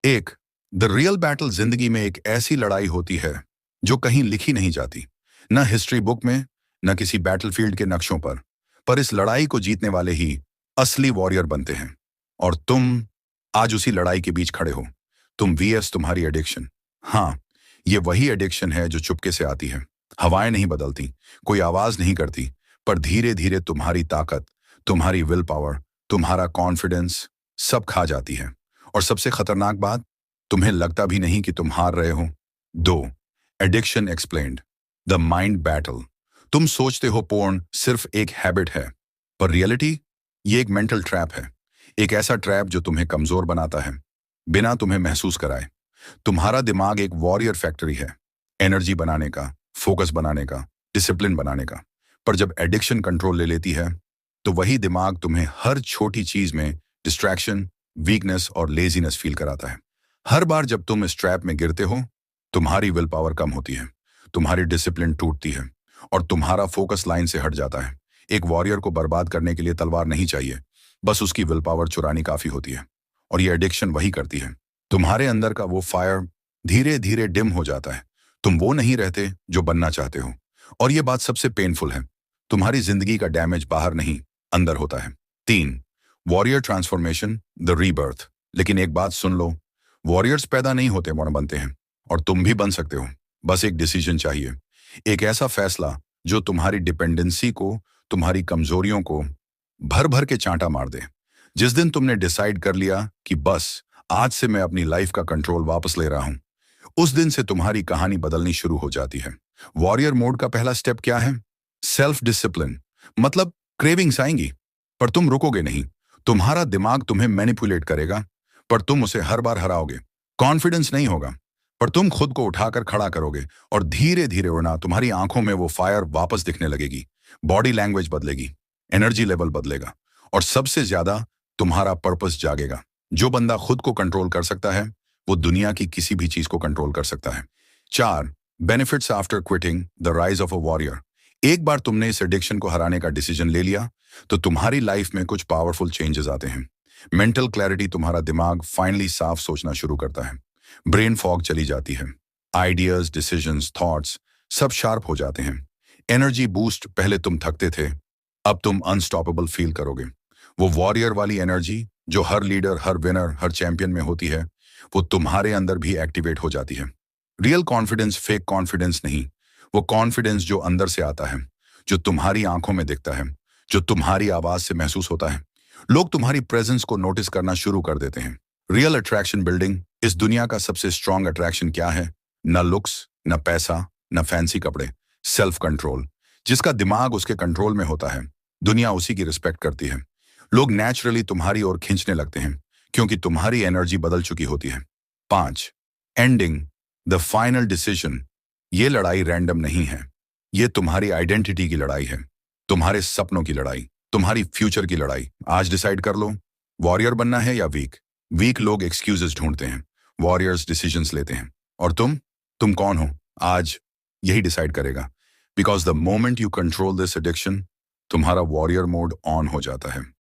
एक, the real battle जिंदगी में एक ऐसी लड़ाई होती है जो कहीं लिखी नहीं जाती, न हिस्ट्री बुक में, न किसी बैटलफील्ड के नक्शों पर इस लड़ाई को जीतने वाले ही असली वॉरियर बनते हैं। और तुम आज उसी लड़ाई के बीच खड़े हो। तुम वीएस तुम्हारी एडिक्शन। हाँ, ये वही एडिक्शन है जो चुपके से आती है। हवाएं नहीं बदलती, कोई आवाज नहीं करती, पर धीरे धीरे तुम्हारी ताकत, तुम्हारी विल पावर, तुम्हारा कॉन्फिडेंस सब खा जाती है। और सबसे खतरनाक बात, तुम्हें लगता भी नहीं कि तुम हार रहे हो। दो, addiction explained, the mind battle. तुम सोचते हो पोर्न सिर्फ एक हैबिट है, पर रियलिटी ये एक मेंटल ट्रैप है। एक ऐसा ट्रैप जो तुम्हें कमजोर बनाता है बिना तुम्हें महसूस कराए। तुम्हारा दिमाग एक वॉरियर फैक्ट्री है, एनर्जी बनाने का, फोकस बनाने का, डिसिप्लिन बनाने का। पर जब एडिक्शन कंट्रोल ले लेती है तो वही दिमाग तुम्हें हर छोटी चीज में डिस्ट्रैक्शन, वीकनेस और लेजीनेस फील कराता है। हर बार जब तुम इस ट्रैप में गिरते हो, तुम्हारी विल पावर कम होती है, तुम्हारी डिसिप्लिन टूटती है और तुम्हारा फोकस लाइन से हट जाता है। एक वॉरियर को बर्बाद करने के लिए तलवार नहीं चाहिए, बस उसकी विल पावर चुरानी काफी होती है। और ये एडिक्शन वही करती है, तुम्हारे अंदर का वो फायर धीरे धीरे डिम हो जाता है। तुम वो नहीं रहते जो बनना चाहते हो। और ये बात सबसे पेनफुल है, तुम्हारी जिंदगी का डैमेज बाहर नहीं, अंदर होता है। तीन, वॉरियर ट्रांसफॉर्मेशन, द रीबर्थ। लेकिन एक बात सुन लो, वॉरियर्स पैदा नहीं होते, वर्ण बनते हैं। और तुम भी बन सकते हो, बस एक डिसीजन चाहिए। एक ऐसा फैसला जो तुम्हारी डिपेंडेंसी को, तुम्हारी कमजोरियों को भर भर के चांटा मार दे। जिस दिन तुमने डिसाइड कर लिया कि बस आज से मैं अपनी लाइफ का कंट्रोल वापस ले रहा हूं, उस दिन से तुम्हारी कहानी बदलनी शुरू हो जाती है। वॉरियर मोड का पहला स्टेप क्या है? Self discipline. मतलब क्रेविंग्स आएंगी, पर तुम रुकोगे नहीं। तुम्हारा दिमाग तुम्हें मैनिपुलेट करेगा, पर तुम उसे हर बार हराओगे। कॉन्फिडेंस नहीं होगा, पर तुम खुद को उठाकर खड़ा करोगे और धीरे धीरे उड़ना। तुम्हारी आंखों में वो फायर वापस दिखने लगेगी, बॉडी लैंग्वेज बदलेगी, एनर्जी लेवल बदलेगा और सबसे ज्यादा तुम्हारा पर्पस जागेगा। जो बंदा खुद को कंट्रोल कर सकता है वो दुनिया की किसी भी चीज को कंट्रोल कर सकता है। चार, benefits after quitting, the rise of a warrior. एक बार तुमने इस एडिक्शन को हराने का डिसीजन ले लिया तो तुम्हारी लाइफ में कुछ पावरफुल चेंजेस आते हैं। मेंटल क्लैरिटी, तुम्हारा दिमाग फाइनली साफ सोचना शुरू करता है। ब्रेन फॉग चली जाती है, आइडियाज, डिसीजंस, थॉट्स सब शार्प हो जाते हैं। एनर्जी बूस्ट, पहले तुम थकते थे, अब तुम अनस्टॉपेबल फील करोगे। वो वॉरियर वाली एनर्जी जो हर लीडर, हर विनर, हर चैंपियन में होती है, वो तुम्हारे अंदर भी एक्टिवेट हो जाती है। रियल कॉन्फिडेंस फेक कॉन्फिडेंस नहीं, वो कॉन्फिडेंस जो अंदर से आता है, जो तुम्हारी आंखों में दिखता है, जो तुम्हारी आवाज से महसूस होता है। लोग तुम्हारी प्रेजेंस को नोटिस करना शुरू कर देते हैं। Real attraction building. इस दुनिया का सबसे स्ट्रांग अट्रैक्शन क्या है? न लुक्स, न पैसा, न फैंसी कपड़े, सेल्फ कंट्रोल। जिसका दिमाग उसके कंट्रोल में होता है, दुनिया उसी की रिस्पेक्ट करती है। लोग नेचुरली तुम्हारी ओर खींचने लगते हैं क्योंकि तुम्हारी एनर्जी बदल चुकी होती है। पांच, एंडिंग, द फाइनल डिसीजन। ये लड़ाई रैंडम नहीं है, ये तुम्हारी आइडेंटिटी की लड़ाई है, तुम्हारे सपनों की लड़ाई, तुम्हारी फ्यूचर की लड़ाई। आज डिसाइड कर लो, वॉरियर बनना है या वीक। वीक लोग एक्सक्यूजेस ढूंढते हैं, वॉरियर्स डिसीजंस लेते हैं। और तुम कौन हो? आज यही डिसाइड करेगा। Because the moment you control this addiction, तुम्हारा वॉरियर मोड ऑन हो जाता है।